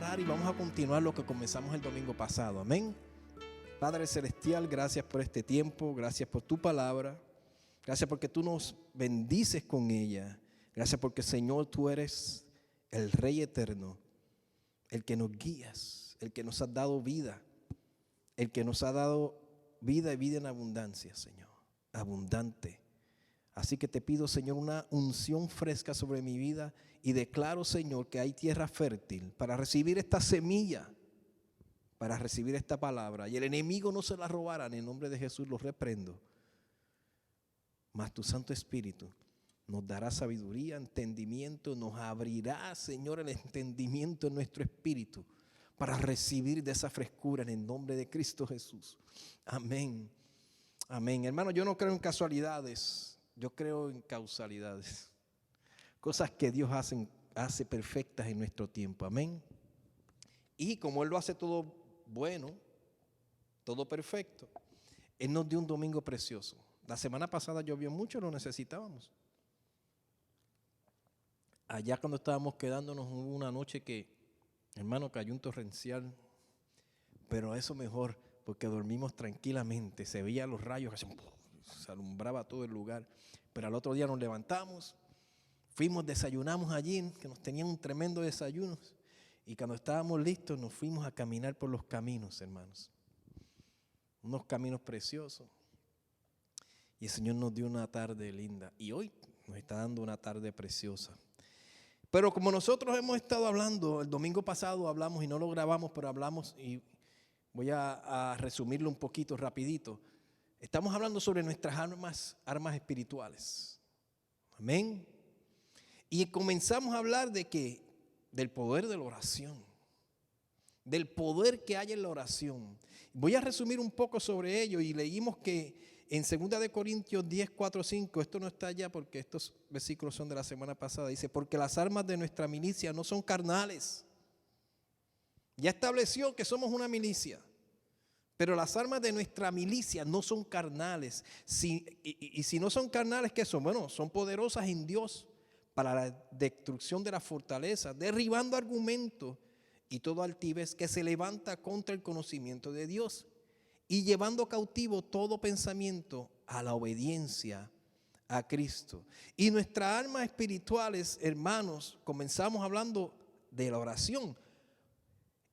orar y vamos a continuar lo que comenzamos el domingo pasado. Amén. Padre Celestial, gracias por este tiempo, gracias por tu palabra, gracias porque tú nos bendices con ella, gracias porque Señor tú eres el Rey eterno, el que nos guías, el que nos has dado vida, el que nos ha dado vida y vida en abundancia, Señor, abundante. Así que te pido, Señor, una unción fresca sobre mi vida y declaro, Señor, que hay tierra fértil para recibir esta semilla, para recibir esta palabra. Y el enemigo no se la robará, en el nombre de Jesús lo reprendo. Mas tu Santo Espíritu nos dará sabiduría, entendimiento, nos abrirá, Señor, el entendimiento en nuestro espíritu para recibir de esa frescura en el nombre de Cristo Jesús. Amén. Amén. Hermano, yo no creo en casualidades, yo creo en causalidades. Cosas que Dios hace perfectas en nuestro tiempo. Amén. Y como Él lo hace todo bueno, todo perfecto, Él nos dio un domingo precioso. La semana pasada llovió mucho, lo necesitábamos. Allá cuando estábamos quedándonos hubo una noche que, hermano, cayó un torrencial, pero eso mejor, porque dormimos tranquilamente, se veían los rayos, se alumbraba todo el lugar, pero al otro día nos levantamos, fuimos, desayunamos allí, que nos tenían un tremendo desayuno, y cuando estábamos listos nos fuimos a caminar por los caminos, hermanos, unos caminos preciosos, y el Señor nos dio una tarde linda, y hoy nos está dando una tarde preciosa. Pero como nosotros hemos estado hablando, el domingo pasado hablamos y no lo grabamos, pero hablamos y voy a resumirlo un poquito rapidito. Estamos hablando sobre nuestras armas espirituales. Amén. Y comenzamos a hablar del poder de la oración, del poder que hay en la oración. Voy a resumir un poco sobre ello y leímos que en 2 de Corintios 10, 4, 5, esto no está allá porque estos versículos son de la semana pasada, dice, porque las armas de nuestra milicia no son carnales. Ya estableció que somos una milicia, pero las armas de nuestra milicia no son carnales. Y si no son carnales, ¿qué son? Bueno, son poderosas en Dios para la destrucción de la fortaleza, derribando argumentos y toda altivez que se levanta contra el conocimiento de Dios. Y llevando cautivo todo pensamiento a la obediencia a Cristo. Y nuestras armas espirituales, hermanos, comenzamos hablando de la oración.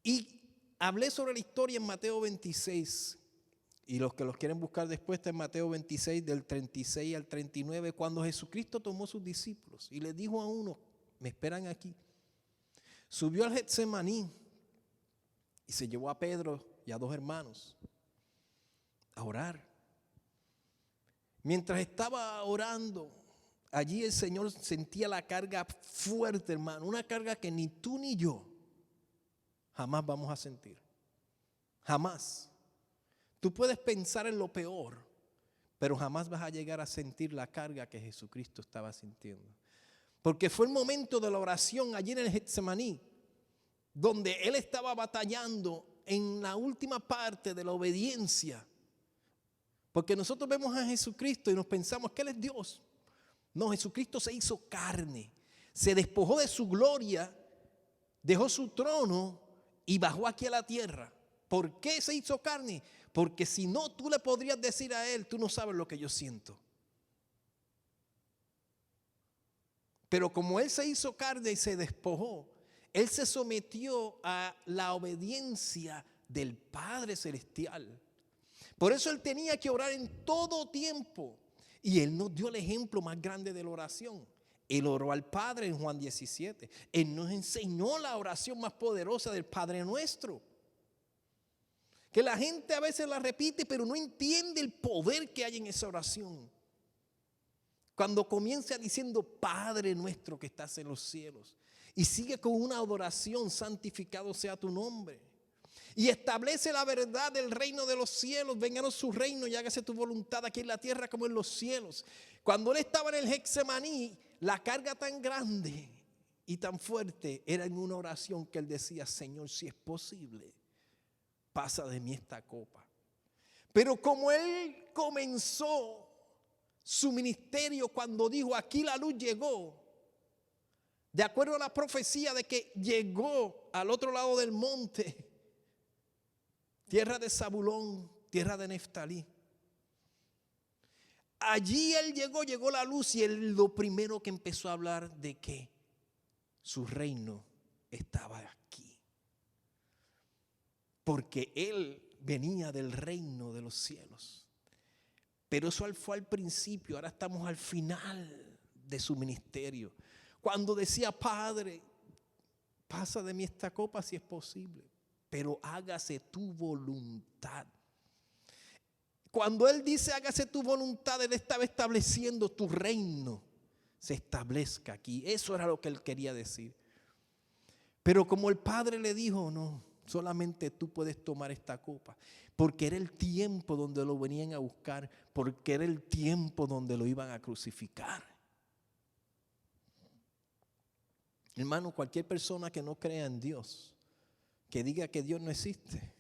Y hablé sobre la historia en Mateo 26. Y los que los quieren buscar después está en Mateo 26, del 36 al 39, cuando Jesucristo tomó sus discípulos y les dijo a uno, me esperan aquí. Subió al Getsemaní y se llevó a Pedro y a dos hermanos a orar. Mientras estaba orando, allí el Señor sentía la carga fuerte, hermano, una carga que ni tú ni yo jamás vamos a sentir. Jamás. Tú puedes pensar en lo peor, pero jamás vas a llegar a sentir la carga que Jesucristo estaba sintiendo. Porque fue el momento de la oración allí en el Getsemaní, donde Él estaba batallando en la última parte de la obediencia. Porque nosotros vemos a Jesucristo y nos pensamos que Él es Dios. No, Jesucristo se hizo carne, se despojó de su gloria, dejó su trono y bajó aquí a la tierra. ¿Por qué se hizo carne? Porque si no, tú le podrías decir a Él, tú no sabes lo que yo siento. Pero como Él se hizo carne y se despojó, Él se sometió a la obediencia del Padre Celestial. Por eso Él tenía que orar en todo tiempo. Y Él nos dio el ejemplo más grande de la oración. Él oró al Padre en Juan 17. Él nos enseñó la oración más poderosa del Padre Nuestro. Que la gente a veces la repite, pero no entiende el poder que hay en esa oración. Cuando comienza diciendo, Padre Nuestro que estás en los cielos. Y sigue con una adoración, santificado sea tu nombre. Y establece la verdad del reino de los cielos. Vénganos su reino y hágase tu voluntad aquí en la tierra como en los cielos. Cuando Él estaba en el Getsemaní, la carga tan grande y tan fuerte era en una oración que Él decía, Señor, si es posible, pasa de mí esta copa. Pero como Él comenzó su ministerio cuando dijo, aquí la luz llegó, de acuerdo a la profecía de que llegó al otro lado del monte, tierra de Zabulón, tierra de Neftalí. Allí él llegó la luz y él lo primero que empezó a hablar de que su reino estaba aquí. Porque él venía del reino de los cielos. Pero eso fue al principio, ahora estamos al final de su ministerio. Cuando decía, Padre, pasa de mí esta copa si es posible, pero hágase tu voluntad. Cuando él dice hágase tu voluntad, él estaba estableciendo tu reino se establezca aquí. Eso era lo que él quería decir. Pero como el Padre le dijo, no, solamente tú puedes tomar esta copa, porque era el tiempo donde lo venían a buscar, porque era el tiempo donde lo iban a crucificar. Hermano, cualquier persona que no crea en Dios, que diga que Dios no existe,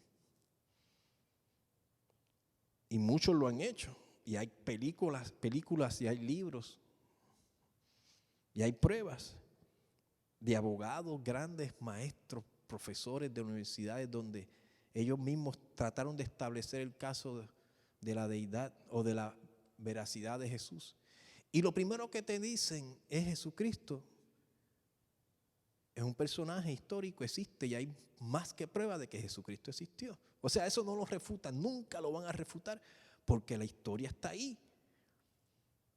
y muchos lo han hecho, y hay películas y hay libros, y hay pruebas de abogados, grandes maestros, profesores de universidades donde ellos mismos trataron de establecer el caso de la deidad o de la veracidad de Jesús. Y lo primero que te dicen es Jesucristo es un personaje histórico, existe y hay más que prueba de que Jesucristo existió. O sea, eso no lo refutan, nunca lo van a refutar porque la historia está ahí.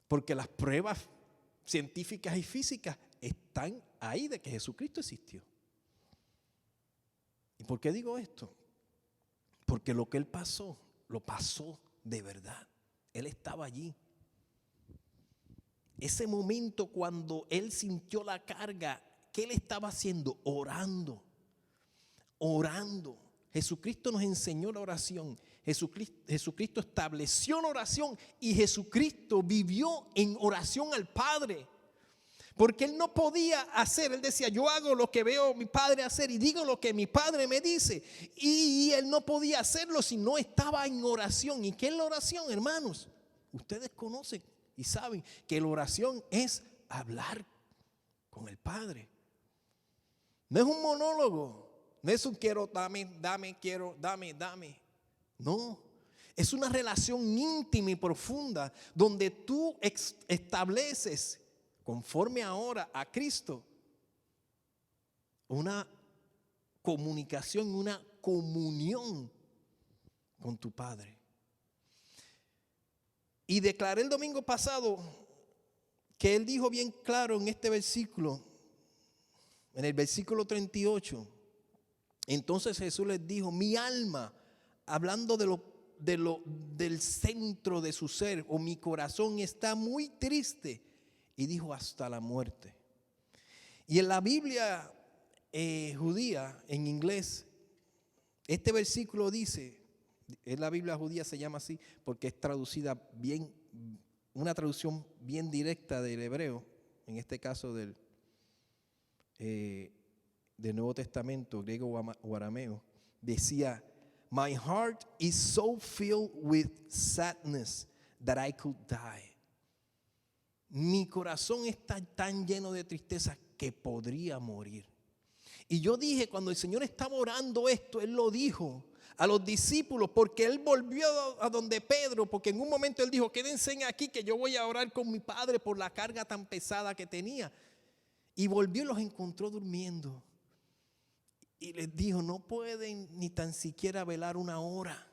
Porque las pruebas científicas y físicas están ahí de que Jesucristo existió. ¿Y por qué digo esto? Porque lo que él pasó, lo pasó de verdad. Él estaba allí. Ese momento cuando él sintió la carga, ¿qué él estaba haciendo? Orando. Orando. Jesucristo nos enseñó la oración. Jesucristo estableció la oración y Jesucristo vivió en oración al Padre. Porque él no podía hacer, él decía, yo hago lo que veo a mi padre hacer y digo lo que mi padre me dice. Y él no podía hacerlo si no estaba en oración. ¿Y qué es la oración, hermanos? Ustedes conocen y saben que la oración es hablar con el Padre. No es un monólogo, no es un quiero, dame, quiero, dame. No, es una relación íntima y profunda donde tú estableces, conforme ahora a Cristo, una comunicación, una comunión con tu Padre. Y declaré el domingo pasado que él dijo bien claro en este versículo, en el versículo 38. Entonces Jesús les dijo, mi alma, hablando del centro de su ser, o mi corazón está muy triste. Y dijo hasta la muerte. Y en la Biblia judía, en inglés, este versículo dice, en la Biblia judía se llama así porque es traducida bien, una traducción bien directa del hebreo, en este caso del Nuevo Testamento, griego o arameo, decía, my heart is so filled with sadness that I could die. Mi corazón está tan lleno de tristeza que podría morir. Y yo dije, cuando el Señor estaba orando esto, Él lo dijo a los discípulos, porque Él volvió a donde Pedro, porque en un momento Él dijo, quédense aquí que yo voy a orar con mi Padre por la carga tan pesada que tenía. Y volvió y los encontró durmiendo. Y les dijo, no pueden ni tan siquiera velar una hora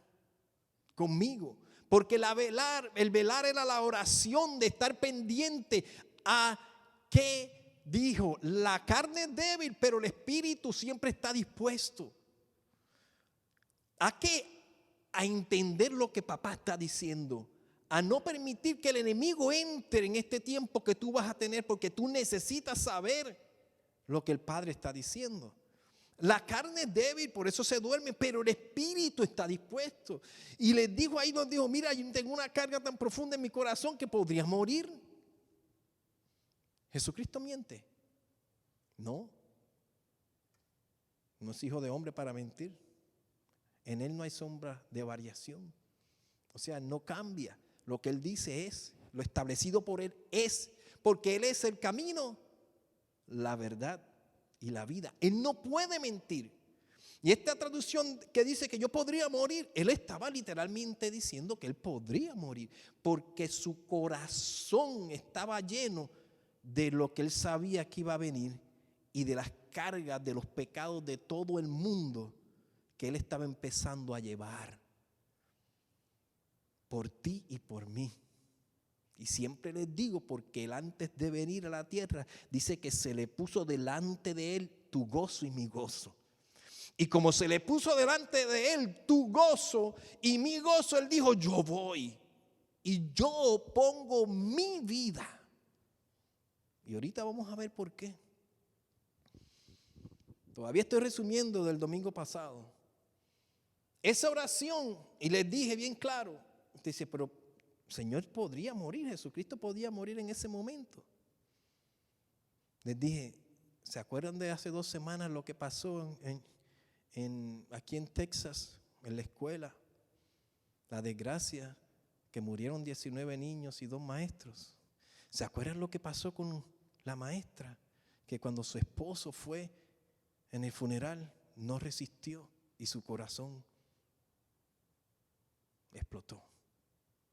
conmigo. Porque el velar era la oración de estar pendiente a qué dijo. La carne es débil, pero el espíritu siempre está dispuesto. ¿A qué? A entender lo que papá está diciendo. A no permitir que el enemigo entre en este tiempo que tú vas a tener, porque tú necesitas saber lo que el Padre está diciendo. La carne es débil, por eso se duerme, pero el espíritu está dispuesto. Y les dijo ahí, nos dijo, mira, yo tengo una carga tan profunda en mi corazón que podría morir. ¿Jesucristo miente? No. No es hijo de hombre para mentir. En él no hay sombra de variación. O sea, no cambia. Lo que él dice es, lo establecido por él es, porque él es el camino, la verdad y la vida. Él no puede mentir. Y esta traducción que dice que yo podría morir, él estaba literalmente diciendo que él podría morir, porque su corazón estaba lleno de lo que él sabía que iba a venir y de las cargas de los pecados de todo el mundo que él estaba empezando a llevar por ti y por mí. Y siempre les digo, porque él antes de venir a la tierra dice que se le puso delante de él tu gozo y mi gozo. Y como se le puso delante de él tu gozo y mi gozo, él dijo, yo voy y yo pongo mi vida. Y ahorita vamos a ver por qué. Todavía estoy resumiendo del domingo pasado. Esa oración, y les dije bien claro, dice, pero Señor podría morir, Jesucristo podía morir en ese momento. Les dije, ¿se acuerdan de hace 2 semanas lo que pasó aquí en Texas, en la escuela? La desgracia, que murieron 19 niños y 2 maestros. ¿Se acuerdan lo que pasó con la maestra? Que cuando su esposo fue en el funeral, no resistió y su corazón explotó.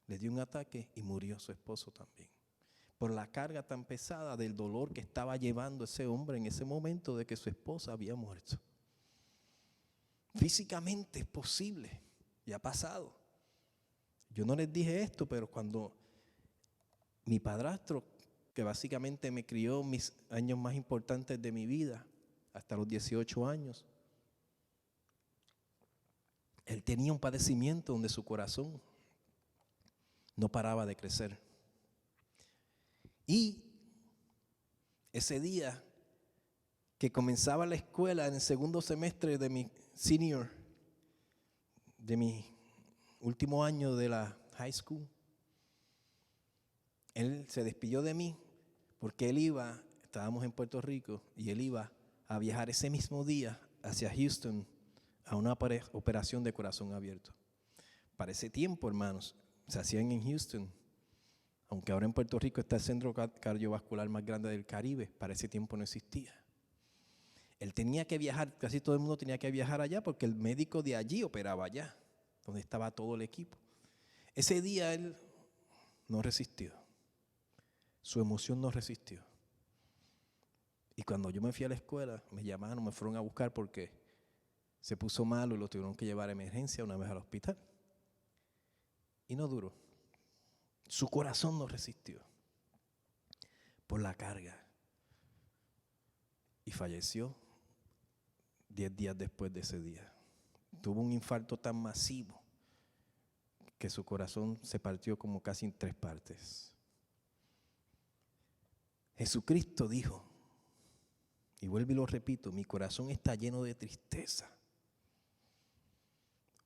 Le dio un ataque y murió su esposo también. Por la carga tan pesada del dolor que estaba llevando ese hombre en ese momento de que su esposa había muerto. Físicamente es posible y ha pasado. Yo no les dije esto, pero cuando mi padrastro, que básicamente me crió mis años más importantes de mi vida, hasta los 18 años, él tenía un padecimiento donde su corazón no paraba de crecer. Y ese día que comenzaba la escuela en el segundo semestre de mi senior, de mi último año de la high school, él se despidió de mí porque estábamos en Puerto Rico y él iba a viajar ese mismo día hacia Houston a una operación de corazón abierto. Para ese tiempo, hermanos, se hacían en Houston, aunque ahora en Puerto Rico está el centro cardiovascular más grande del Caribe, para ese tiempo no existía. Él tenía que viajar, casi todo el mundo tenía que viajar allá porque el médico de allí operaba allá, donde estaba todo el equipo. Ese día él no resistió, su emoción no resistió. Y cuando yo me fui a la escuela, me llamaron, me fueron a buscar porque se puso malo y lo tuvieron que llevar a emergencia una vez al hospital. Y no duró. Su corazón no resistió por la carga. Y falleció 10 días después de ese día. Tuvo un infarto tan masivo que su corazón se partió como casi en 3 partes. Jesucristo dijo, y vuelvo y lo repito, mi corazón está lleno de tristeza.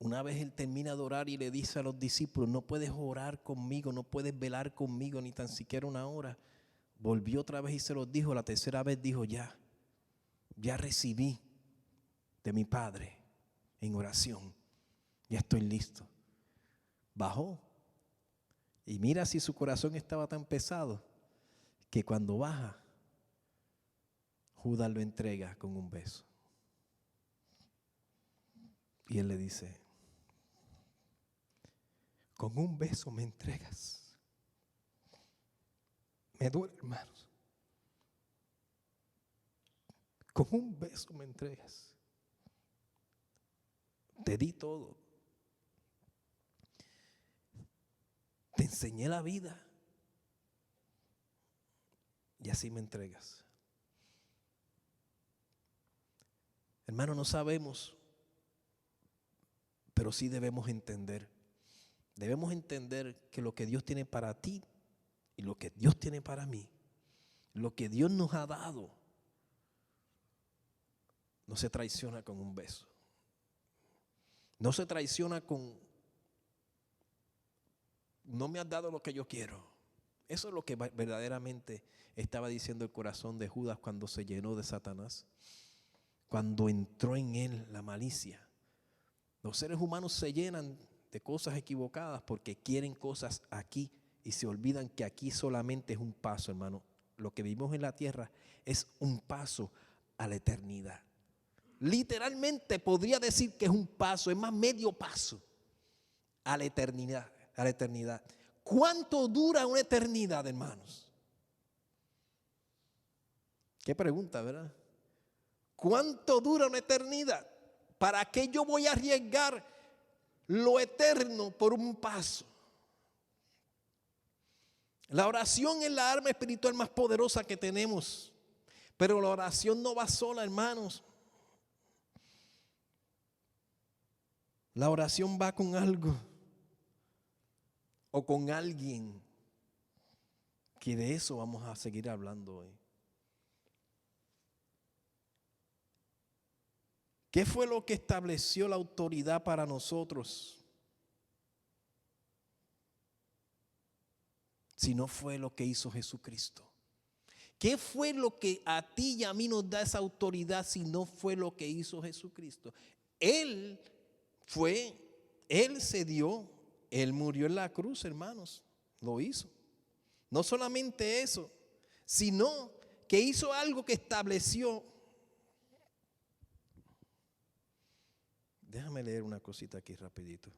Una vez él termina de orar y le dice a los discípulos, no puedes orar conmigo, no puedes velar conmigo ni tan siquiera una hora. Volvió otra vez y se los dijo, la tercera vez dijo, ya recibí de mi Padre en oración, ya estoy listo. Bajó y mira si su corazón estaba tan pesado que cuando baja, Judas lo entrega con un beso. Y él le dice, con un beso me entregas. Me duele, hermanos. Con un beso me entregas. Te di todo. Te enseñé la vida. Y así me entregas. Hermano, no sabemos, pero sí debemos entender. Debemos entender que lo que Dios tiene para ti y lo que Dios tiene para mí, lo que Dios nos ha dado, no se traiciona con un beso. No se traiciona con, no me has dado lo que yo quiero. Eso es lo que verdaderamente estaba diciendo el corazón de Judas cuando se llenó de Satanás. Cuando entró en él la malicia. Los seres humanos se llenan de cosas equivocadas porque quieren cosas aquí y se olvidan que aquí solamente es un paso, hermano, lo que vivimos en la tierra es un paso a la eternidad. Literalmente podría decir que es un paso, es más medio paso a la eternidad, a la eternidad. ¿Cuánto dura una eternidad, hermanos? Qué pregunta, ¿verdad? ¿Cuánto dura una eternidad? ¿Para qué yo voy a arriesgar lo eterno por un paso? La oración es la arma espiritual más poderosa que tenemos, pero la oración no va sola, hermanos. La oración va con algo o con alguien, que de eso vamos a seguir hablando hoy. ¿Qué fue lo que estableció la autoridad para nosotros? Si no fue lo que hizo Jesucristo. ¿Qué fue lo que a ti y a mí nos da esa autoridad si no fue lo que hizo Jesucristo? Él se dio, Él murió en la cruz, hermanos, lo hizo. No solamente eso, sino que hizo algo que estableció. Déjame leer una cosita aquí rapidito.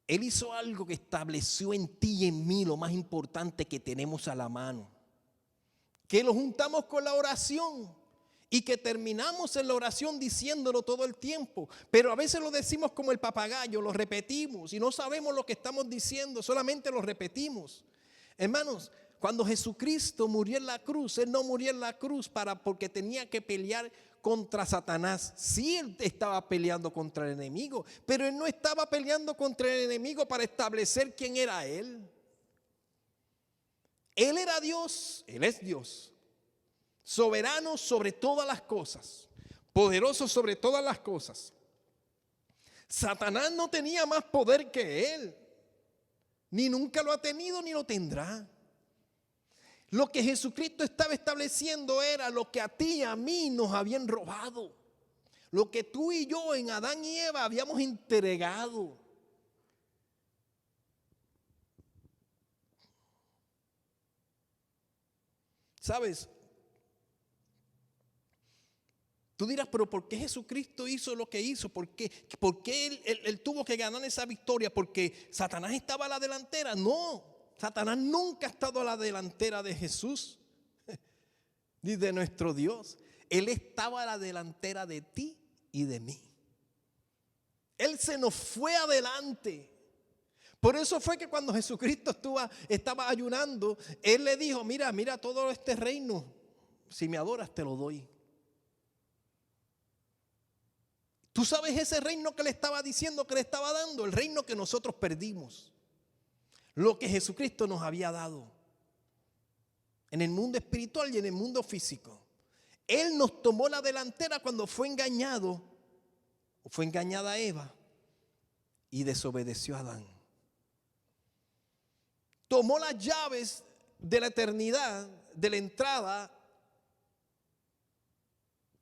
Él hizo algo que estableció en ti y en mí lo más importante que tenemos a la mano. Que lo juntamos con la oración y que terminamos en la oración diciéndolo todo el tiempo. Pero a veces lo decimos como el papagayo, lo repetimos y no sabemos lo que estamos diciendo, solamente lo repetimos. Hermanos, cuando Jesucristo murió en la cruz, Él no murió en la cruz porque tenía que pelear contra Satanás. Sí, Él estaba peleando contra el enemigo, pero Él no estaba peleando contra el enemigo para establecer quién era Él. Él era Dios, Él es Dios, soberano sobre todas las cosas, poderoso sobre todas las cosas. Satanás no tenía más poder que Él, ni nunca lo ha tenido ni lo tendrá. Lo que Jesucristo estaba estableciendo era lo que a ti y a mí nos habían robado. Lo que tú y yo en Adán y Eva habíamos entregado. ¿Sabes? Tú dirás, pero ¿por qué Jesucristo hizo lo que hizo? ¿Por qué él tuvo que ganar esa victoria? ¿Porque Satanás estaba a la delantera? No. Satanás nunca ha estado a la delantera de Jesús ni de nuestro Dios. Él estaba a la delantera de ti y de mí. Él se nos fue adelante. Por eso fue que cuando Jesucristo estaba ayunando, Él le dijo, mira todo este reino, si me adoras te lo doy. ¿Tú sabes ese reino que le estaba diciendo que le estaba dando? El reino que nosotros perdimos. Lo que Jesucristo nos había dado en el mundo espiritual y en el mundo físico. Él nos tomó la delantera cuando fue engañado, o fue engañada Eva, y desobedeció a Adán. Tomó las llaves de la eternidad, de la entrada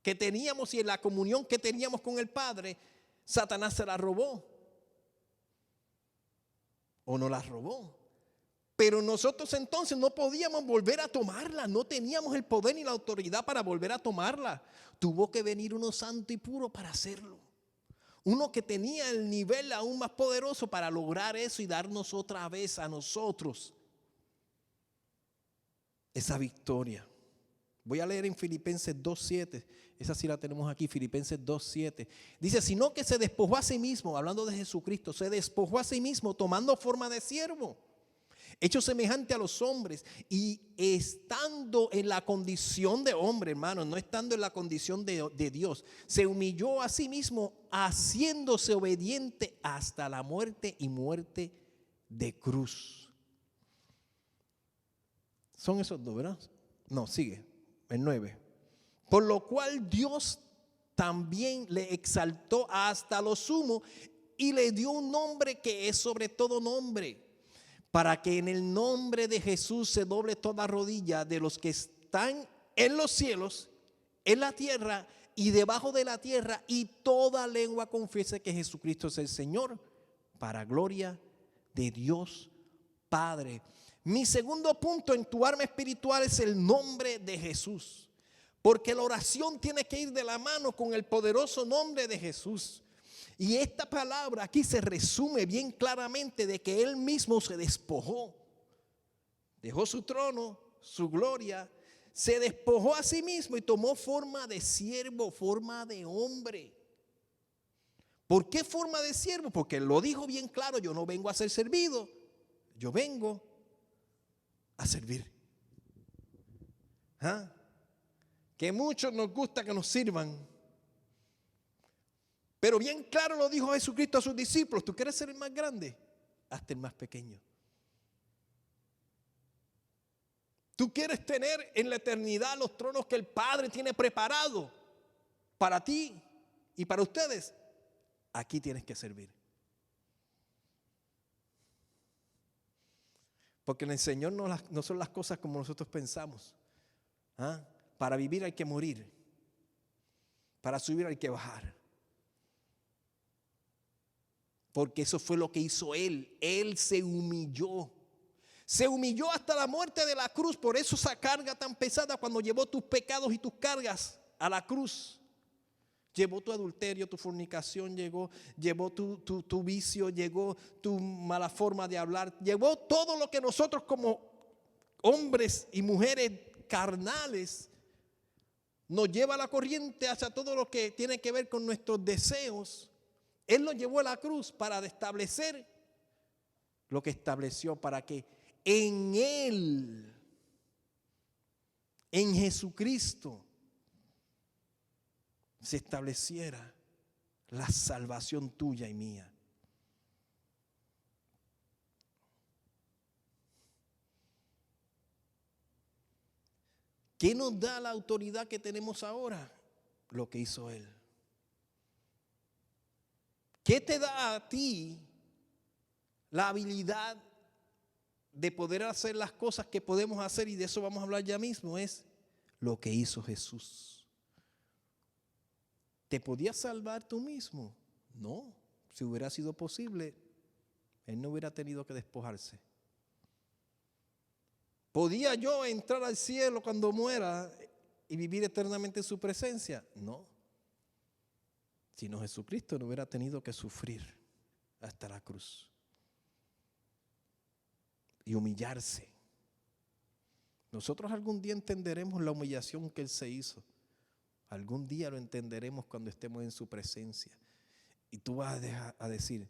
que teníamos y en la comunión que teníamos con el Padre. Satanás se la robó. O no las robó. Pero nosotros entonces no podíamos volver a tomarla. No teníamos el poder ni la autoridad para volver a tomarla. Tuvo que venir uno santo y puro para hacerlo. Uno que tenía el nivel aún más poderoso para lograr eso y darnos otra vez a nosotros esa victoria. Voy a leer en Filipenses 2:7. Esa sí la tenemos aquí, Filipenses 2:7. Dice, sino que se despojó a sí mismo, hablando de Jesucristo, se despojó a sí mismo tomando forma de siervo, hecho semejante a los hombres, y estando en la condición de hombre, hermanos, no estando en la condición de Dios, se humilló a sí mismo, haciéndose obediente hasta la muerte y muerte de cruz. Son esos dos, ¿verdad? No, sigue, el 9. Por lo cual Dios también le exaltó hasta lo sumo y le dio un nombre que es sobre todo nombre, para que en el nombre de Jesús se doble toda rodilla de los que están en los cielos, en la tierra y debajo de la tierra, y toda lengua confiese que Jesucristo es el Señor, para gloria de Dios Padre. Mi segundo punto en tu arma espiritual es el nombre de Jesús. Porque la oración tiene que ir de la mano con el poderoso nombre de Jesús. Y esta palabra aquí se resume bien claramente de que Él mismo se despojó. Dejó su trono, su gloria, se despojó a sí mismo y tomó forma de siervo, forma de hombre. ¿Por qué forma de siervo? Porque lo dijo bien claro, yo no vengo a ser servido, yo vengo a servir. ¿Ah? Que muchos nos gusta que nos sirvan. Pero bien claro lo dijo Jesucristo a sus discípulos: ¿tú quieres ser el más grande? Hazte el más pequeño. ¿Tú quieres tener en la eternidad los tronos que el Padre tiene preparado para ti y para ustedes? Aquí tienes que servir. Porque en el Señor no son las cosas como nosotros pensamos. ¿Ah? Para vivir hay que morir. Para subir hay que bajar. Porque eso fue lo que hizo Él. Él se humilló. Se humilló hasta la muerte de la cruz. Por eso esa carga tan pesada, cuando llevó tus pecados y tus cargas a la cruz. Llevó tu adulterio, tu fornicación, llevó tu vicio, llevó tu mala forma de hablar. Llevó todo lo que nosotros como hombres y mujeres carnales nos lleva a la corriente hacia todo lo que tiene que ver con nuestros deseos. Él lo llevó a la cruz para establecer lo que estableció, para que en Él, en Jesucristo, se estableciera la salvación tuya y mía. ¿Qué nos da la autoridad que tenemos ahora? Lo que hizo Él. ¿Qué te da a ti la habilidad de poder hacer las cosas que podemos hacer? Y de eso vamos a hablar ya mismo. Es lo que hizo Jesús. ¿Te podías salvar tú mismo? No. Si hubiera sido posible, Él no hubiera tenido que despojarse. ¿Podía yo entrar al cielo cuando muera y vivir eternamente en su presencia? No. Sino Jesucristo no hubiera tenido que sufrir hasta la cruz y humillarse. Nosotros algún día entenderemos la humillación que Él se hizo. Algún día lo entenderemos cuando estemos en su presencia. Y tú vas a decir: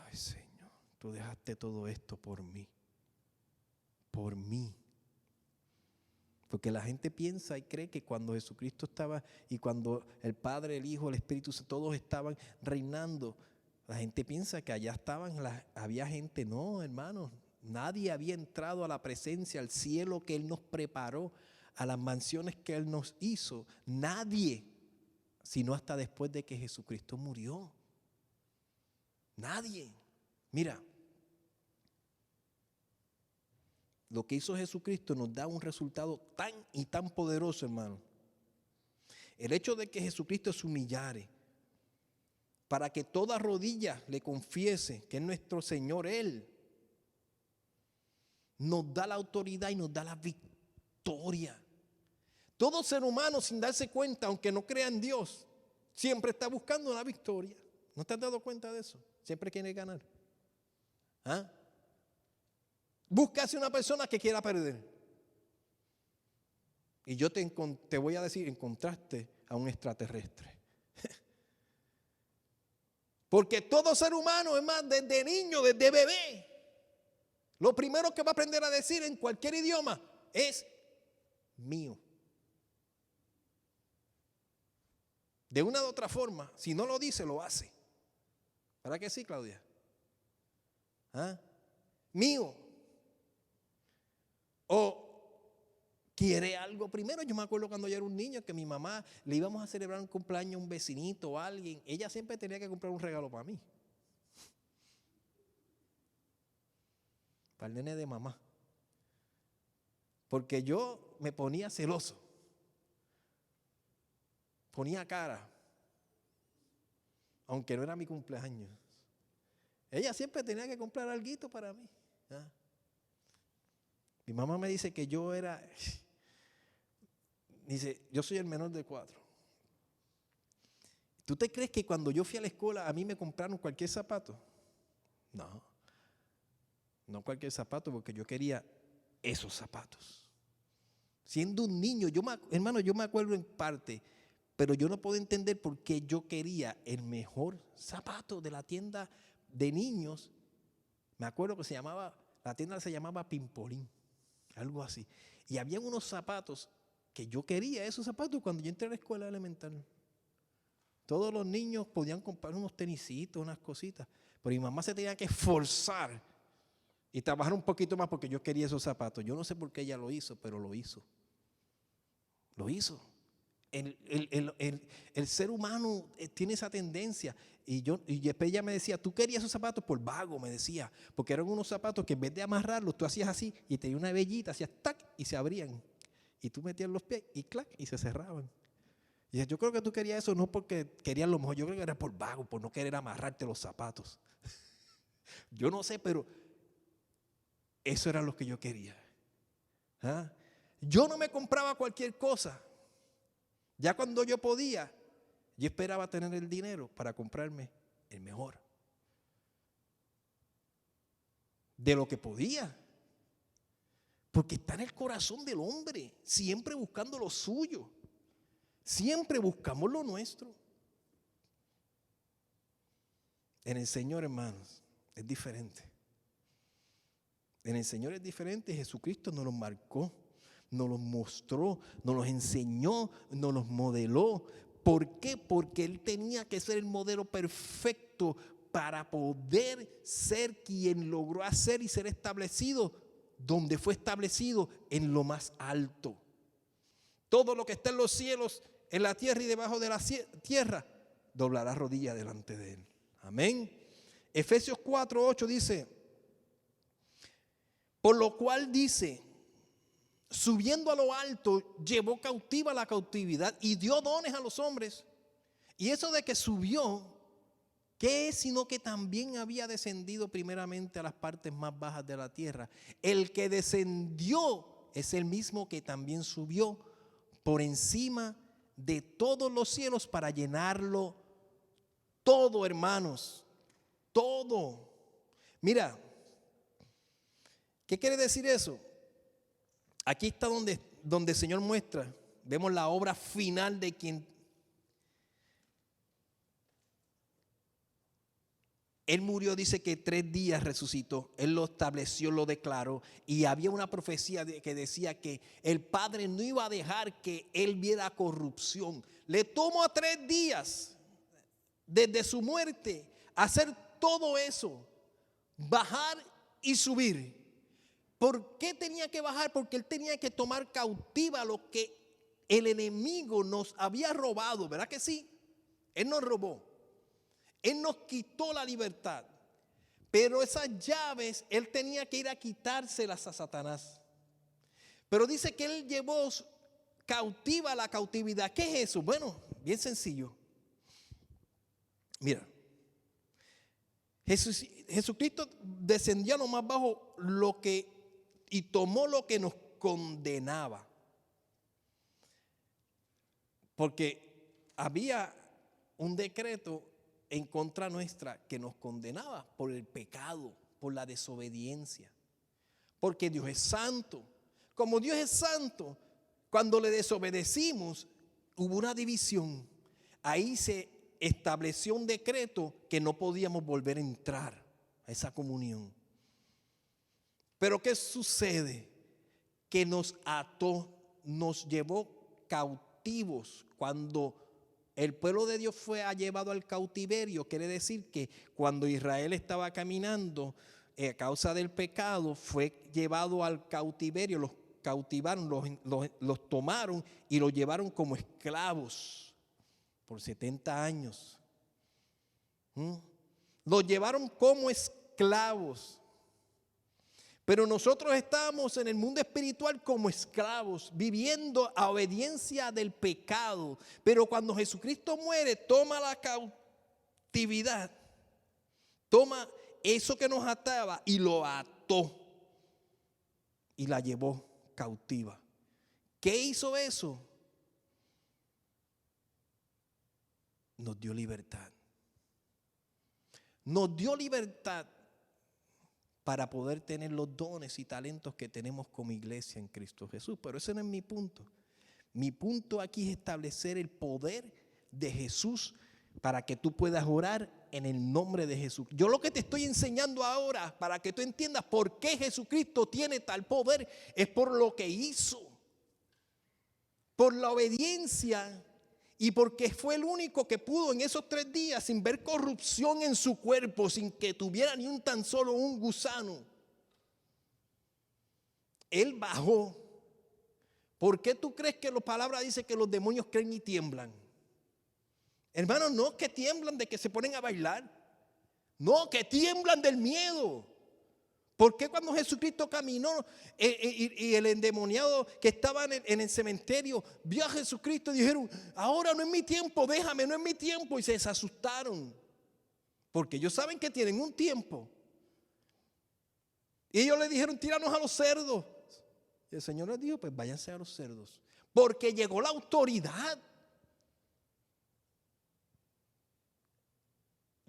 ay, Señor, tú dejaste todo esto por mí. Por mí. Porque la gente piensa y cree que cuando Jesucristo estaba y cuando el Padre, el Hijo, el Espíritu, todos estaban reinando, la gente piensa que allá había gente. No, hermanos, nadie había entrado a la presencia, al cielo que Él nos preparó, a las mansiones que Él nos hizo. Nadie, sino hasta después de que Jesucristo murió. Nadie. Mira, lo que hizo Jesucristo nos da un resultado tan y tan poderoso, hermano. El hecho de que Jesucristo se humillare para que toda rodilla le confiese que es nuestro Señor, Él nos da la autoridad y nos da la victoria. Todo ser humano, sin darse cuenta, aunque no crea en Dios, siempre está buscando la victoria. ¿No te has dado cuenta de eso? Siempre quiere ganar. ¿Ah? Búscase una persona que quiera perder. Y yo te voy a decir, encontraste a un extraterrestre. Porque todo ser humano, es más, desde niño, desde bebé, lo primero que va a aprender a decir en cualquier idioma es mío. De una u otra forma, si no lo dice, lo hace. ¿Verdad que sí, Claudia? ¿Ah? Mío. O quiere algo primero. Yo me acuerdo cuando yo era un niño que mi mamá le íbamos a celebrar un cumpleaños a un vecinito o a alguien. Ella siempre tenía que comprar un regalo para mí. Para el nene de mamá. Porque yo me ponía celoso. Ponía cara. Aunque no era mi cumpleaños. Ella siempre tenía que comprar alguito para mí. ¿Ah? Mi mamá me dice que yo era, dice, yo soy el menor de 4. ¿Tú te crees que cuando yo fui a la escuela a mí me compraron cualquier zapato? No, no cualquier zapato, porque yo quería esos zapatos. Siendo un niño, hermano, yo me acuerdo en parte, pero yo no puedo entender por qué yo quería el mejor zapato de la tienda de niños. Me acuerdo que la tienda se llamaba Pimpolín, algo así. Y había unos zapatos que yo quería, esos zapatos, cuando yo entré a la escuela elemental. Todos los niños podían comprar unos tenisitos, unas cositas, pero mi mamá se tenía que esforzar y trabajar un poquito más porque yo quería esos zapatos. Yo no sé por qué ella lo hizo, pero lo hizo. Lo hizo. El ser humano tiene esa tendencia. Y después ella me decía, tú querías esos zapatos por vago, me decía, porque eran unos zapatos que en vez de amarrarlos, tú hacías así y tenía una vellita, hacías tac y se abrían. Y tú metías los pies y clac y se cerraban. Y yo creo que tú querías eso no porque querías lo mejor, yo creo que era por vago, por no querer amarrarte los zapatos. Yo no sé, pero eso era lo que yo quería. ¿Ah? Yo no me compraba cualquier cosa. Ya cuando yo podía, yo esperaba tener el dinero para comprarme el mejor. De lo que podía. Porque está en el corazón del hombre, siempre buscando lo suyo. Siempre buscamos lo nuestro. En el Señor, hermanos, es diferente. En el Señor es diferente. Jesucristo nos lo marcó, nos lo mostró, nos los enseñó, nos los modeló. ¿Por qué? Porque Él tenía que ser el modelo perfecto para poder ser quien logró hacer y ser establecido donde fue establecido, en lo más alto. Todo lo que está en los cielos, en la tierra y debajo de la tierra, doblará rodilla delante de Él. Amén. Efesios 4:8 dice, por lo cual dice, subiendo a lo alto, llevó cautiva la cautividad y dio dones a los hombres. Y eso de que subió, ¿qué es sino que también había descendido primeramente a las partes más bajas de la tierra? El que descendió es el mismo que también subió por encima de todos los cielos para llenarlo todo, hermanos, todo. Mira, ¿qué quiere decir eso? Aquí está donde el Señor muestra, vemos la obra final de quien Él murió, dice que 3 días resucitó. Él lo estableció, lo declaró. Y había una profecía que decía que el Padre no iba a dejar que Él viera corrupción. Le tomó 3 días desde su muerte hacer todo eso, bajar y subir. ¿Por qué tenía que bajar? Porque Él tenía que tomar cautiva lo que el enemigo nos había robado. ¿Verdad que sí? Él nos robó. Él nos quitó la libertad, pero esas llaves Él tenía que ir a quitárselas a Satanás. Pero dice que Él llevó cautiva la cautividad. ¿Qué es eso? Bueno, bien sencillo. Mira, Jesucristo descendió a lo más bajo y tomó lo que nos condenaba. Porque había un decreto en contra nuestra que nos condenaba por el pecado, por la desobediencia. Porque Dios es santo. Como Dios es santo, cuando le desobedecimos, hubo una división. Ahí se estableció un decreto que no podíamos volver a entrar a esa comunión. Pero ¿qué sucede? Que nos ató, nos llevó cautivos. Cuando el pueblo de Dios fue llevado al cautiverio, quiere decir que cuando Israel estaba caminando a causa del pecado, fue llevado al cautiverio, los cautivaron, los tomaron y los llevaron como esclavos por 70 años. Los llevaron como esclavos. Pero nosotros estamos en el mundo espiritual como esclavos, viviendo a obediencia del pecado. Pero cuando Jesucristo muere, toma la cautividad, toma eso que nos ataba y lo ató y la llevó cautiva. ¿Qué hizo eso? Nos dio libertad. Nos dio libertad para poder tener los dones y talentos que tenemos como iglesia en Cristo Jesús. Pero ese no es mi punto. Mi punto aquí es establecer el poder de Jesús para que tú puedas orar en el nombre de Jesús. Yo lo que te estoy enseñando ahora, para que tú entiendas por qué Jesucristo tiene tal poder, es por lo que hizo, por la obediencia y porque fue el único que pudo en esos 3 días, sin ver corrupción en su cuerpo, sin que tuviera ni un tan solo un gusano. Él bajó. ¿Por qué tú crees que la palabra dice que los demonios creen y tiemblan? Hermanos, no que tiemblan de que se ponen a bailar. No, que tiemblan del miedo. ¿Por qué cuando Jesucristo caminó y el endemoniado que estaba en el cementerio vio a Jesucristo y dijeron, ahora no es mi tiempo, déjame, no es mi tiempo? Y se desasustaron. Porque ellos saben que tienen un tiempo. Y ellos le dijeron, tíranos a los cerdos. Y el Señor les dijo, pues váyanse a los cerdos. Porque llegó la autoridad.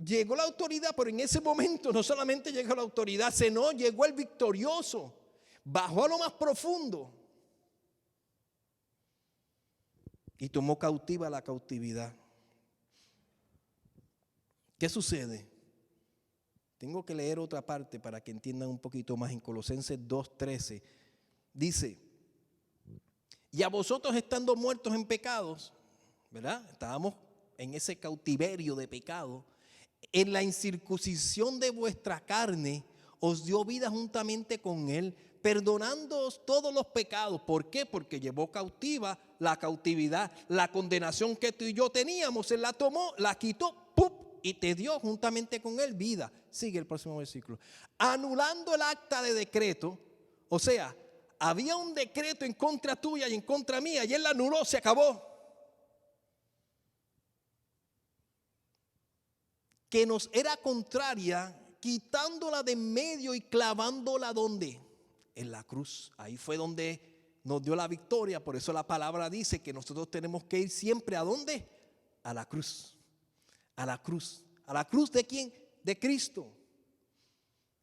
Llegó la autoridad, pero en ese momento no solamente llegó la autoridad, sino llegó el victorioso. Bajó a lo más profundo y tomó cautiva la cautividad. ¿Qué sucede? Tengo que leer otra parte para que entiendan un poquito más. En Colosenses 2:13 dice, y a vosotros estando muertos en pecados, ¿verdad? Estábamos en ese cautiverio de pecado. En la incircuncisión de vuestra carne os dio vida juntamente con él, perdonándoos todos los pecados. ¿Por qué? Porque llevó cautiva la cautividad, la condenación que tú y yo teníamos. Él la tomó, la quitó, ¡pum! Y te dio juntamente con él vida. Sigue el próximo versículo. Anulando el acta de decreto, o sea, había un decreto en contra tuya y en contra mía, y él la anuló, se acabó. Que nos era contraria, quitándola de en medio y clavándola ¿dónde? En la cruz. Ahí fue donde nos dio la victoria. Por eso la palabra dice que nosotros tenemos que ir siempre ¿a dónde? A la cruz. A la cruz. ¿A la cruz de quién? De Cristo.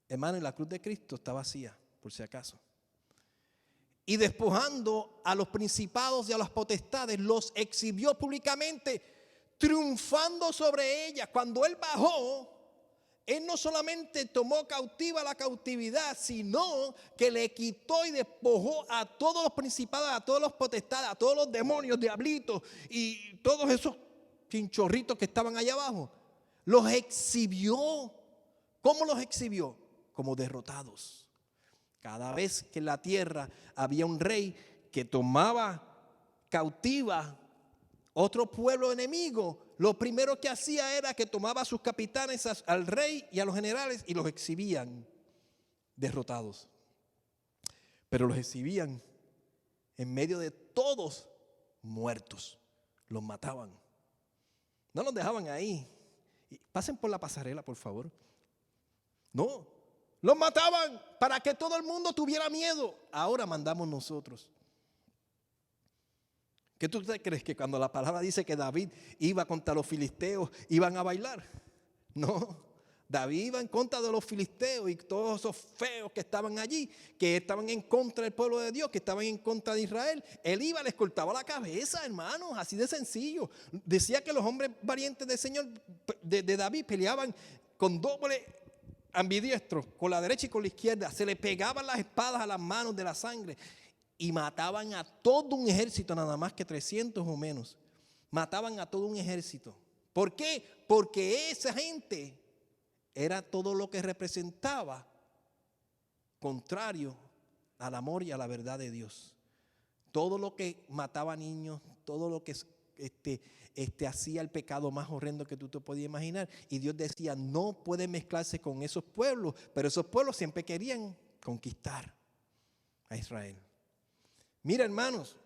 Hermano, la cruz de Cristo está vacía, por si acaso. Y despojando a los principados y a las potestades, los exhibió públicamente, triunfando sobre ellas. Cuando él bajó, él no solamente tomó cautiva la cautividad, sino que le quitó y despojó a todos los principados, a todos los potestades, a todos los demonios, diablitos y todos esos chinchorritos que estaban allá abajo. Los exhibió. ¿Cómo los exhibió? Como derrotados. Cada vez que en la tierra había un rey que tomaba cautiva otro pueblo enemigo, lo primero que hacía era que tomaba a sus capitanes, al rey y a los generales, y los exhibían derrotados. Pero los exhibían en medio de todos muertos. Los mataban. No los dejaban ahí. Pasen por la pasarela, por favor. No, los mataban para que todo el mundo tuviera miedo. Ahora mandamos nosotros. ¿Qué tú te crees? Que cuando la palabra dice que David iba contra los filisteos, iban a bailar? No, David iba en contra de los filisteos y todos esos feos que estaban allí, que estaban en contra del pueblo de Dios, que estaban en contra de Israel. Él iba, les cortaba la cabeza, hermanos, así de sencillo. Decía que los hombres valientes del Señor, de David, peleaban con doble ambidiestro, con la derecha y con la izquierda. Se le pegaban las espadas a las manos de la sangre. Y mataban a todo un ejército, nada más que 300 o menos. Mataban a todo un ejército. ¿Por qué? Porque esa gente era todo lo que representaba contrario al amor y a la verdad de Dios. Todo lo que mataba niños, todo lo que hacía el pecado más horrendo que tú te podías imaginar. Y Dios decía, no puede mezclarse con esos pueblos, pero esos pueblos siempre querían conquistar a Israel. Mira, hermanos,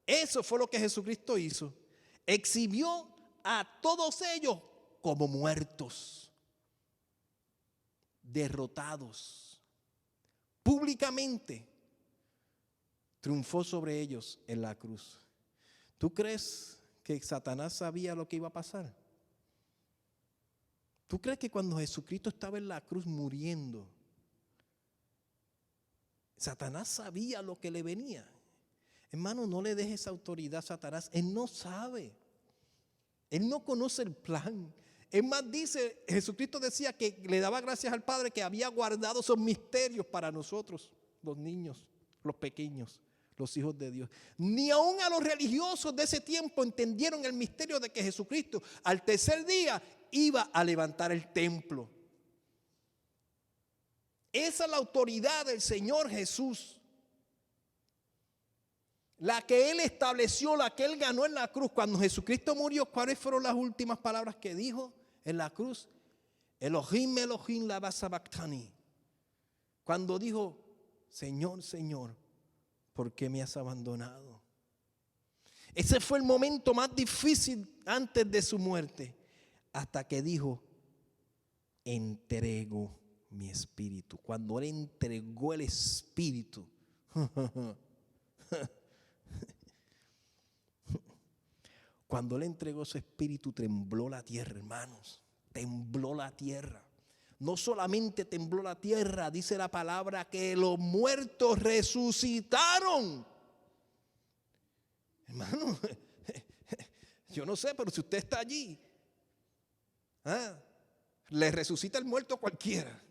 eso fue lo que Jesucristo hizo. Exhibió a todos ellos como muertos. derrotados. Públicamente triunfó sobre ellos en la cruz. ¿Tú crees que Satanás sabía lo que iba a pasar? ¿Tú crees que cuando Jesucristo estaba en la cruz muriendo, Satanás sabía lo que le venía? Hermano, no le dejes esa autoridad a Satanás. Él no sabe. Él no conoce el plan. Es más, dice, Jesucristo decía que le daba gracias al Padre que había guardado esos misterios para nosotros, los niños, los pequeños, los hijos de Dios. Ni aun a los religiosos de ese tiempo entendieron el misterio de que Jesucristo al tercer día iba a levantar el templo. Esa es la autoridad del Señor Jesús. La que Él estableció, la que Él ganó en la cruz. Cuando Jesucristo murió, ¿cuáles fueron las últimas palabras que dijo en la cruz? Elohim, Elohim, lama sabachthani. Cuando dijo, Señor, Señor, ¿por qué me has abandonado? Ese fue el momento más difícil antes de su muerte. Hasta que dijo, entrego mi espíritu. Cuando Él entregó el espíritu, cuando Él entregó su espíritu, tembló la tierra, hermanos. Tembló la tierra. No solamente tembló la tierra, dice la palabra que los muertos resucitaron. Hermano, yo no sé, pero si usted está allí, le resucita el muerto a cualquiera.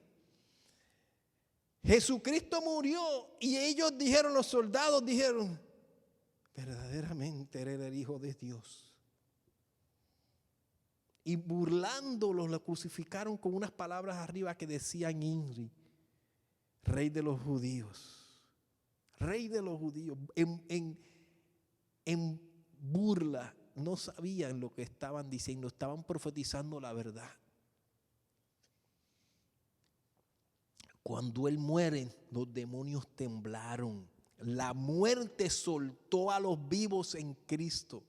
Jesucristo murió y ellos dijeron, los soldados dijeron, verdaderamente eres el Hijo de Dios. Y burlándolos, lo crucificaron con unas palabras arriba que decían Inri, Rey de los judíos. Rey de los judíos. En burla, no sabían lo que estaban diciendo, estaban profetizando la verdad. Cuando Él muere, los demonios temblaron. La muerte soltó a los vivos en Cristo.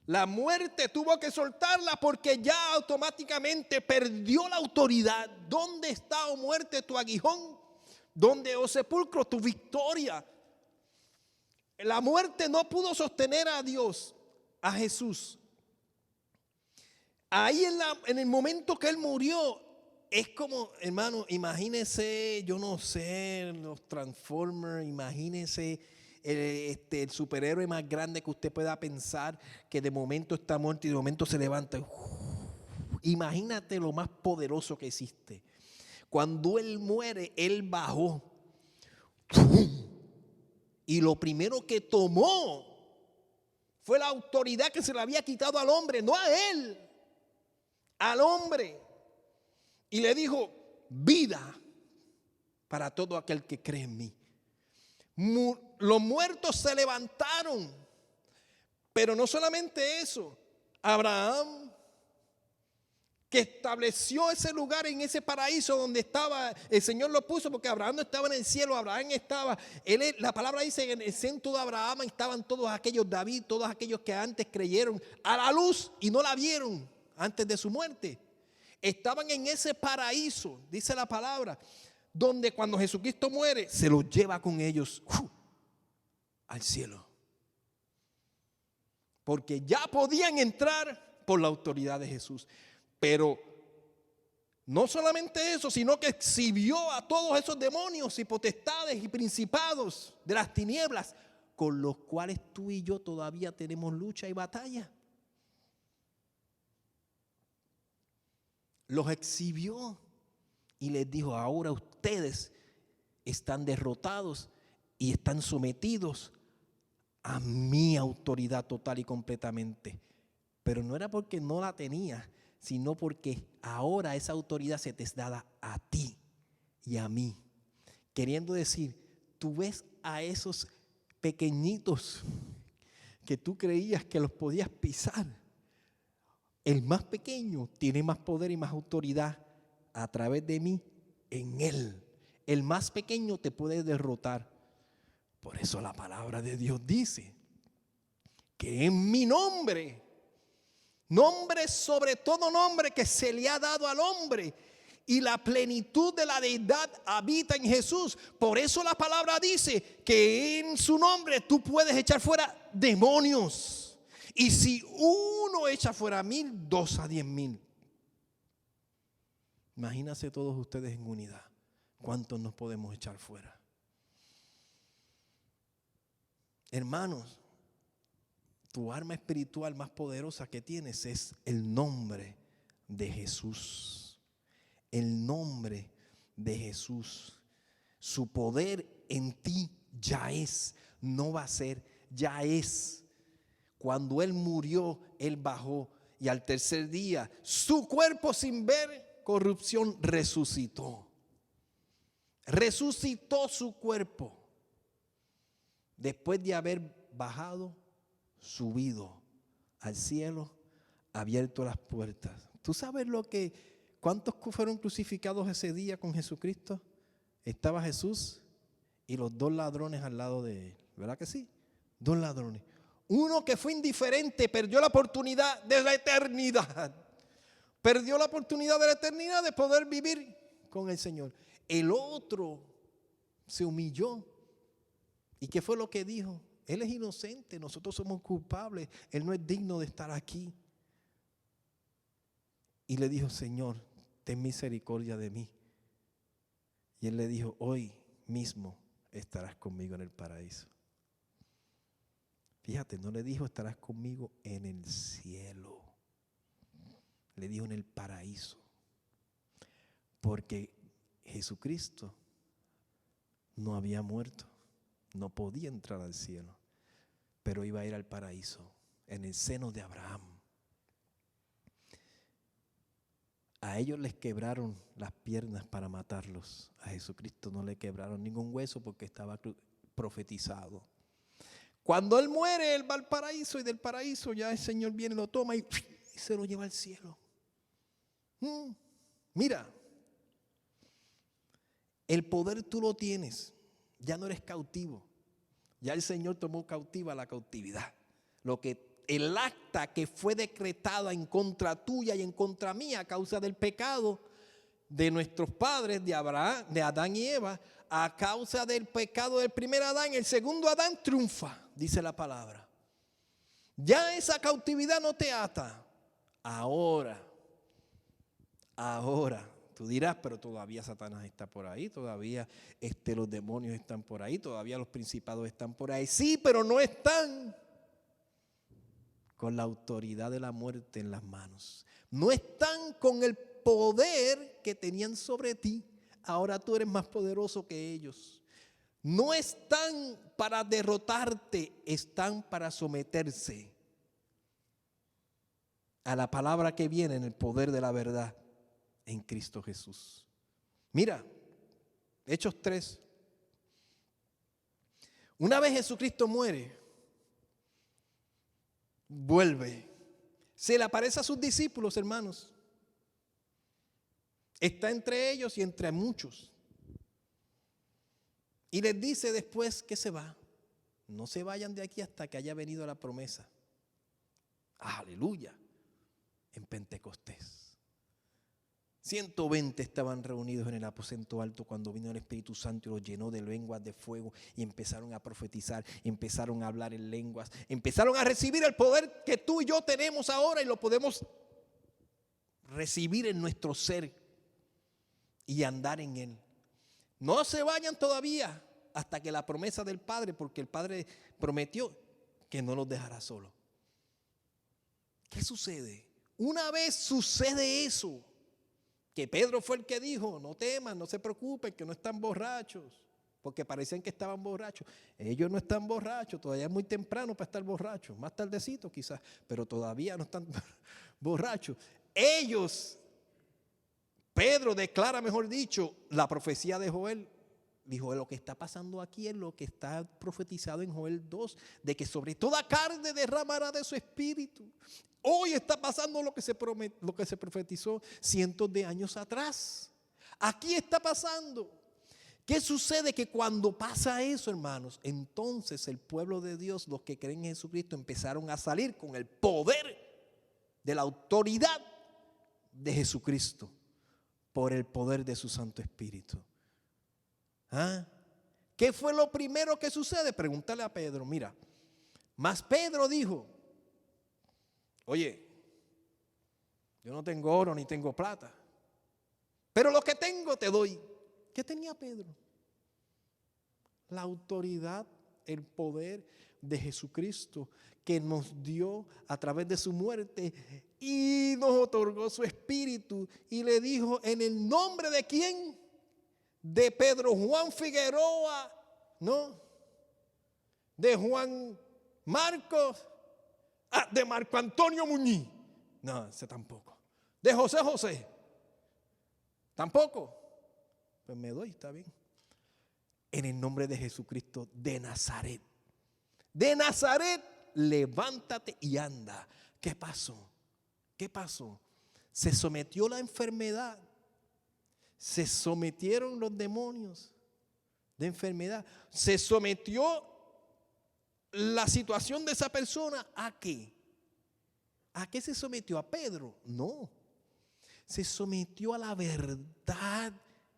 La muerte tuvo que soltarla porque ya automáticamente perdió la autoridad. ¿Dónde está, oh muerte, tu aguijón? ¿Dónde, oh sepulcro, tu victoria? La muerte no pudo sostener a Dios, a Jesús. Ahí en el momento que Él murió, es como, hermano, imagínense, yo no sé, los Transformers, imagínense el superhéroe más grande que usted pueda pensar, que de momento está muerto y de momento se levanta. Imagínate lo más poderoso que existe. Cuando Él muere, Él bajó. Y lo primero que tomó fue la autoridad que se le había quitado al hombre, no a Él, al hombre. Y le dijo, vida para todo aquel que cree en mí. Los muertos se levantaron. Pero no solamente eso. Abraham, que estableció ese lugar en ese paraíso donde estaba, el Señor lo puso porque Abraham no estaba en el cielo, Abraham estaba, la palabra dice que en el centro de Abraham estaban todos aquellos, David, todos aquellos que antes creyeron a la luz y no la vieron antes de su muerte. Estaban en ese paraíso, dice la palabra, donde cuando Jesucristo muere, se los lleva con ellos al cielo. Porque ya podían entrar por la autoridad de Jesús. Pero no solamente eso, sino que exhibió a todos esos demonios y potestades y principados de las tinieblas, con los cuales tú y yo todavía tenemos lucha y batalla. Los exhibió y les dijo, ahora ustedes están derrotados y están sometidos a mi autoridad total y completamente. Pero no era porque no la tenía, sino porque ahora esa autoridad se te es dada a ti y a mí. Queriendo decir, tú ves a esos pequeñitos que tú creías que los podías pisar. El más pequeño tiene más poder y más autoridad a través de mí en él. El más pequeño te puede derrotar. Por eso la palabra de Dios dice que en mi nombre, nombre sobre todo nombre que se le ha dado al hombre, y la plenitud de la deidad habita en Jesús. Por eso la palabra dice que en su nombre tú puedes echar fuera demonios. Y si uno echa fuera 1,000, 2 a 10,000. Imagínense todos ustedes en unidad. ¿Cuántos nos podemos echar fuera? Hermanos, tu arma espiritual más poderosa que tienes es el nombre de Jesús. El nombre de Jesús. Su poder en ti ya es, no va a ser, ya es. Cuando Él murió, Él bajó y al tercer día su cuerpo sin ver corrupción resucitó. Resucitó su cuerpo después de haber bajado, subido al cielo, abierto las puertas. ¿Tú sabes cuántos fueron crucificados ese día con Jesucristo? Estaba Jesús y los 2 ladrones al lado de Él. ¿Verdad que sí? 2 ladrones. Uno que fue indiferente, perdió la oportunidad de la eternidad. Perdió la oportunidad de la eternidad de poder vivir con el Señor. El otro se humilló. ¿Y qué fue lo que dijo? Él es inocente, nosotros somos culpables, Él no es digno de estar aquí. Y le dijo, Señor, ten misericordia de mí. Y Él le dijo, hoy mismo estarás conmigo en el paraíso. Fíjate, no le dijo estarás conmigo en el cielo. Le dijo en el paraíso. Porque Jesucristo no había muerto. No podía entrar al cielo, pero iba a ir al paraíso, en el seno de Abraham. A ellos les quebraron las piernas para matarlos. A Jesucristo no le quebraron ningún hueso porque estaba profetizado. Cuando Él muere, Él va al paraíso y del paraíso ya el Señor viene, lo toma y se lo lleva al cielo. Mira, el poder tú lo tienes. Ya no eres cautivo. Ya el Señor tomó cautiva la cautividad. El acta que fue decretada en contra tuya y en contra mía a causa del pecado de nuestros padres, de Abraham, de Adán y Eva, a causa del pecado del primer Adán, el segundo Adán triunfa, dice la palabra. Ya esa cautividad no te ata. Ahora. Tú dirás, pero todavía Satanás está por ahí, todavía los demonios están por ahí, todavía los principados están por ahí. Sí, pero no están con la autoridad de la muerte en las manos. No están con el poder que tenían sobre ti. Ahora tú eres más poderoso que ellos. No están para derrotarte, están para someterse a la palabra que viene en el poder de la verdad. En Cristo Jesús. Mira, Hechos 3. Una vez Jesucristo muere, vuelve. Se le aparece a sus discípulos, hermanos. Está entre ellos y entre muchos. Y les dice después que se va. No se vayan de aquí hasta que haya venido la promesa. Aleluya. En Pentecostés. 120 estaban reunidos en el aposento alto cuando vino el Espíritu Santo y los llenó de lenguas de fuego y empezaron a profetizar, empezaron a hablar en lenguas, empezaron a recibir el poder que tú y yo tenemos ahora y lo podemos recibir en nuestro ser y andar en él. No se vayan todavía hasta que la promesa del Padre, porque el Padre prometió que no los dejará solos. ¿Qué sucede? Una vez sucede eso, que Pedro fue el que dijo, no teman, no se preocupen, que no están borrachos, porque parecían que estaban borrachos. Ellos no están borrachos, todavía es muy temprano para estar borrachos, más tardecito quizás, pero todavía no están borrachos. Pedro declara, mejor dicho, la profecía de Joel. Dijo, lo que está pasando aquí es lo que está profetizado en Joel 2, de que sobre toda carne derramará de su espíritu. Hoy está pasando lo que se profetizó cientos de años atrás. Aquí está pasando. ¿Qué sucede? Que cuando pasa eso, hermanos, entonces el pueblo de Dios, los que creen en Jesucristo, empezaron a salir con el poder de la autoridad de Jesucristo. por el poder de su Santo Espíritu. ¿Ah? ¿Qué fue lo primero que sucede? Pregúntale a Pedro. Mira, mas Pedro dijo, oye, yo no tengo oro ni tengo plata, pero lo que tengo te doy. ¿Qué tenía Pedro? La autoridad, el poder de Jesucristo que nos dio a través de su muerte y nos otorgó su espíritu y le dijo, ¿en el nombre de quién? De Pedro Juan Figueroa, ¿no? De Juan Marcos, de Marco Antonio Muñiz, no, ese tampoco. De José José, tampoco. Pues me doy, está bien. En el nombre de Jesucristo de Nazaret. De Nazaret, levántate y anda. ¿Qué pasó? ¿Qué pasó? Se sometió la enfermedad. Se sometieron los demonios de enfermedad. Se sometió la situación de esa persona. ¿A qué? ¿A qué se sometió? ¿A Pedro? No. Se sometió a la verdad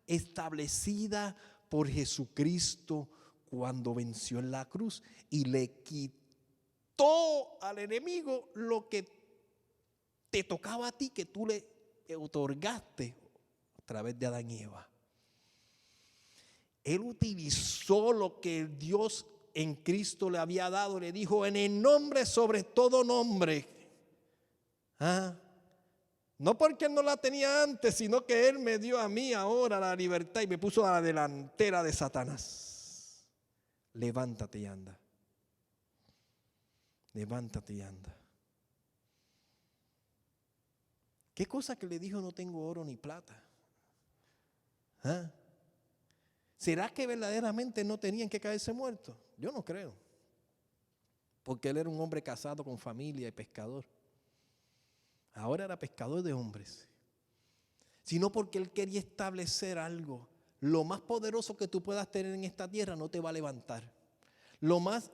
establecida por Jesucristo cuando venció en la cruz y le quitó al enemigo lo que te tocaba a ti, que tú le otorgaste a través de Adán y Eva. Él utilizó lo que Dios en Cristo le había dado, le dijo, en el nombre sobre todo nombre. No porque Él no la tenía antes, sino que Él me dio a mí ahora la libertad y me puso a la delantera de Satanás. Levántate y anda. Levántate y anda. ¿Qué cosa que le dijo? No tengo oro ni plata. ¿Será que verdaderamente no tenían que caerse muertos? Yo no creo. Porque él era un hombre casado con familia y pescador. Ahora era pescador de hombres. Sino porque él quería establecer algo. Lo más poderoso que tú puedas tener en esta tierra no te va a levantar.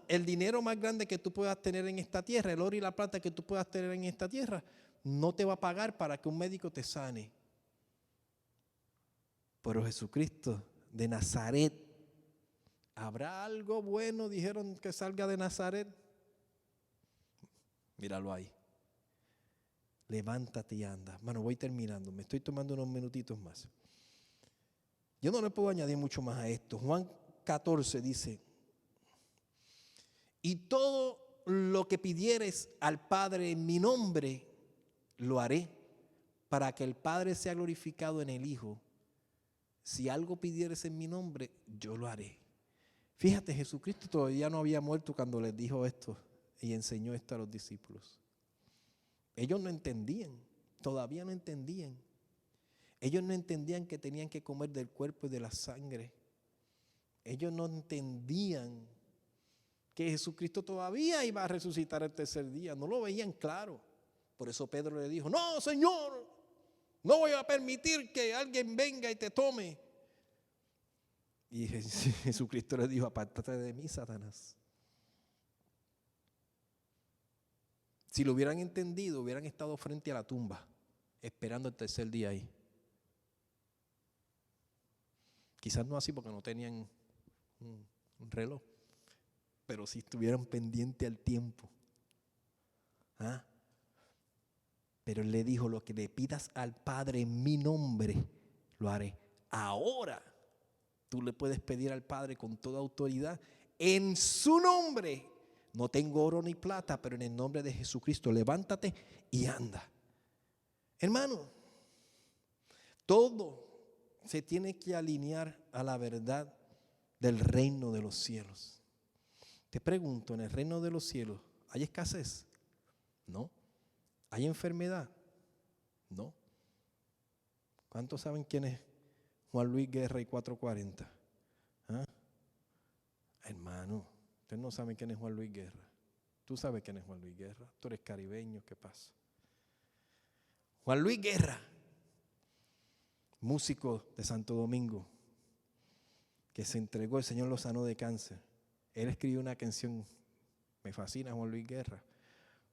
El dinero más grande que tú puedas tener en esta tierra, el oro y la plata que tú puedas tener en esta tierra, no te va a pagar para que un médico te sane. Pero Jesucristo de Nazaret, ¿habrá algo bueno, dijeron, que salga de Nazaret? Míralo ahí. Levántate y anda. Bueno, voy terminando. Me estoy tomando unos minutitos más. Yo no le puedo añadir mucho más a esto. Juan 14 dice, y todo lo que pidieres al Padre en mi nombre, lo haré, para que el Padre sea glorificado en el Hijo. Si algo pidieres en mi nombre, yo lo haré. Fíjate, Jesucristo todavía no había muerto cuando les dijo esto y enseñó esto a los discípulos. Ellos no entendían, todavía no entendían. Ellos no entendían que tenían que comer del cuerpo y de la sangre. Ellos no entendían que Jesucristo todavía iba a resucitar el tercer día. No lo veían claro. Por eso Pedro le dijo, no, Señor, no voy a permitir que alguien venga y te tome. Y Jesucristo le dijo, apártate de mí, Satanás. Si lo hubieran entendido, hubieran estado frente a la tumba, esperando el tercer día ahí. Quizás no así porque no tenían un reloj, pero si estuvieran pendientes al tiempo. Pero él le dijo, lo que le pidas al Padre en mi nombre, lo haré. Ahora tú le puedes pedir al Padre con toda autoridad en su nombre. No tengo oro ni plata, pero en el nombre de Jesucristo, levántate y anda. Hermano, todo se tiene que alinear a la verdad del reino de los cielos. Te pregunto, ¿en el reino de los cielos hay escasez? No. ¿Hay enfermedad? No. ¿Cuántos saben quién es Juan Luis Guerra y 440? Hermano, ustedes no saben quién es Juan Luis Guerra. Tú sabes quién es Juan Luis Guerra. Tú eres caribeño, ¿qué pasa? Juan Luis Guerra, músico de Santo Domingo, que se entregó, el Señor lo sanó de cáncer. Él escribió una canción, me fascina Juan Luis Guerra,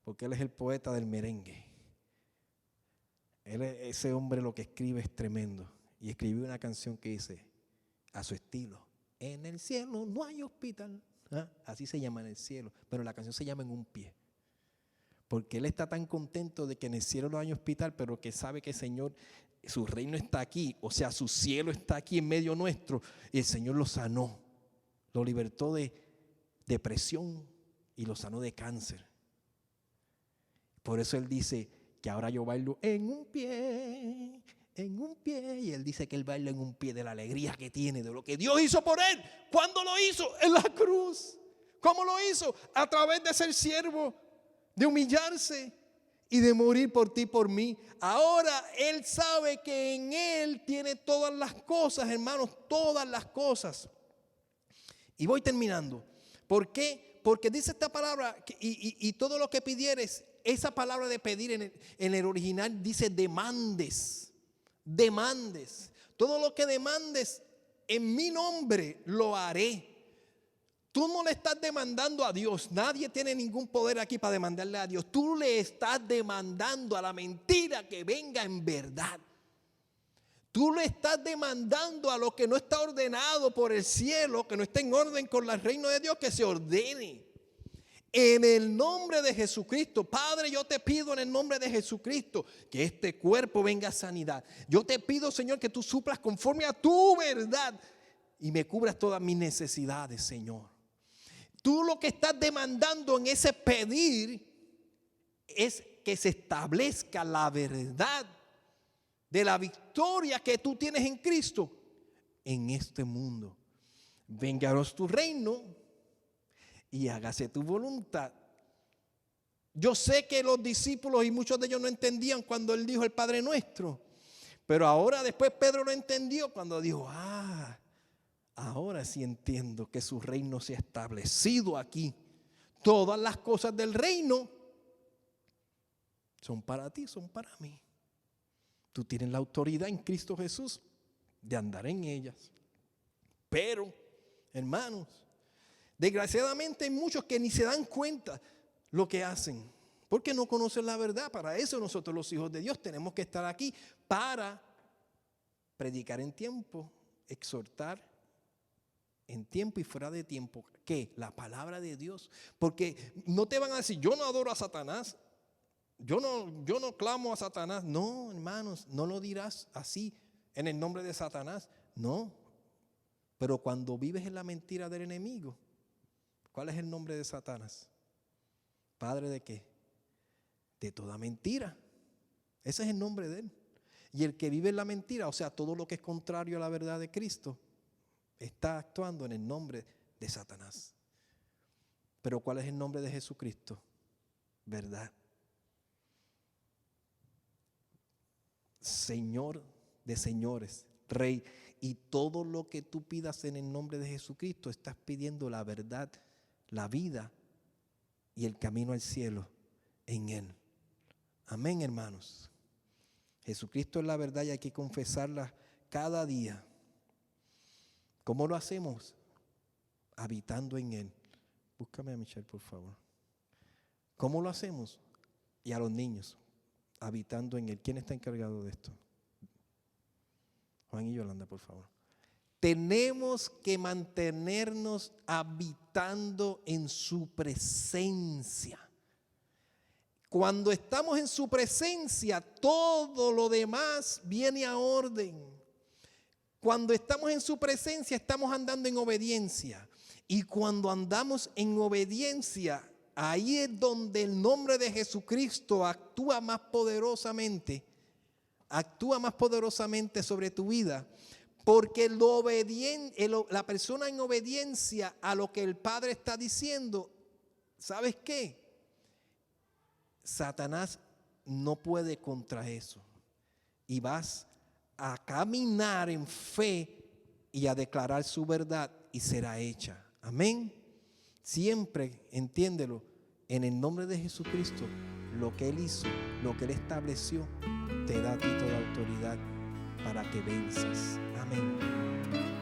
porque él es el poeta del merengue. Ese hombre lo que escribe es tremendo. y escribió una canción que dice, a su estilo, en el cielo no hay hospital. Así se llama, en el cielo, pero la canción se llama En un pie. Porque él está tan contento de que en el cielo no hay hospital, pero que sabe que el Señor, su reino está aquí, o sea, su cielo está aquí en medio nuestro, y el Señor lo sanó, lo libertó de depresión y lo sanó de cáncer. Por eso él dice que ahora yo bailo en un pie, y él dice que él baila en un pie de la alegría que tiene, de lo que Dios hizo por él. ¿Cuándo lo hizo? En la cruz. ¿Cómo lo hizo? A través de ser siervo, de humillarse y de morir por ti y por mí. Ahora él sabe que en él tiene todas las cosas, hermanos, todas las cosas. Y voy terminando. ¿Por qué? Porque dice esta palabra, y todo lo que pidieres, esa palabra de pedir en el original dice demandes. Demandes. Todo lo que demandes en mi nombre lo haré. Tú no le estás demandando a Dios. Nadie tiene ningún poder aquí para demandarle a Dios. Tú le estás demandando a la mentira que venga en verdad. Tú le estás demandando a lo que no está ordenado por el cielo, que no está en orden con el reino de Dios, que se ordene. En el nombre de Jesucristo, Padre, yo te pido en el nombre de Jesucristo que este cuerpo venga a sanidad. Yo te pido, Señor, que tú suplas conforme a tu verdad y me cubras todas mis necesidades, Señor. Tú lo que estás demandando en ese pedir es que se establezca la verdad de la victoria que tú tienes en Cristo en este mundo. Vénganos tu reino y hágase tu voluntad. Yo sé que los discípulos y muchos de ellos no entendían cuando él dijo el Padre Nuestro, pero ahora después Pedro lo entendió cuando dijo, ahora sí entiendo que su reino se ha establecido aquí. Todas las cosas del reino son para ti, son para mí. Tú tienes la autoridad en Cristo Jesús de andar en ellas. Pero, hermanos, desgraciadamente hay muchos que ni se dan cuenta lo que hacen, porque no conocen la verdad. Para eso nosotros los hijos de Dios tenemos que estar aquí para predicar en tiempo, exhortar en tiempo y fuera de tiempo. ¿Qué? La palabra de Dios. Porque no te van a decir, yo no adoro a Satanás, yo no clamo a Satanás. No, hermanos, no lo dirás así en el nombre de Satanás. No. Pero cuando vives en la mentira del enemigo, ¿cuál es el nombre de Satanás? ¿Padre de qué? De toda mentira. Ese es el nombre de él. Y el que vive en la mentira, o sea, todo lo que es contrario a la verdad de Cristo, está actuando en el nombre de Satanás. Pero ¿cuál es el nombre de Jesucristo? Verdad. Señor de señores, Rey. Y todo lo que tú pidas en el nombre de Jesucristo, estás pidiendo la verdad, la vida y el camino al cielo en Él. Amén, hermanos. Jesucristo es la verdad y hay que confesarla cada día. ¿Cómo lo hacemos? Habitando en Él. Búscame a Michelle, por favor. ¿Cómo lo hacemos? Y a los niños, habitando en Él. ¿Quién está encargado de esto? Juan y Yolanda, por favor. Tenemos que mantenernos habitando en su presencia. Cuando estamos en su presencia, todo lo demás viene a orden. Cuando estamos en su presencia, estamos andando en obediencia. Y cuando andamos en obediencia, ahí es donde el nombre de Jesucristo actúa más poderosamente sobre tu vida. Porque la persona en obediencia a lo que el Padre está diciendo, ¿sabes qué? Satanás no puede contra eso. Y vas a caminar en fe y a declarar su verdad y será hecha. Amén. Siempre, entiéndelo, en el nombre de Jesucristo, lo que Él hizo, lo que Él estableció, te da a ti toda autoridad para que venzas. Amén.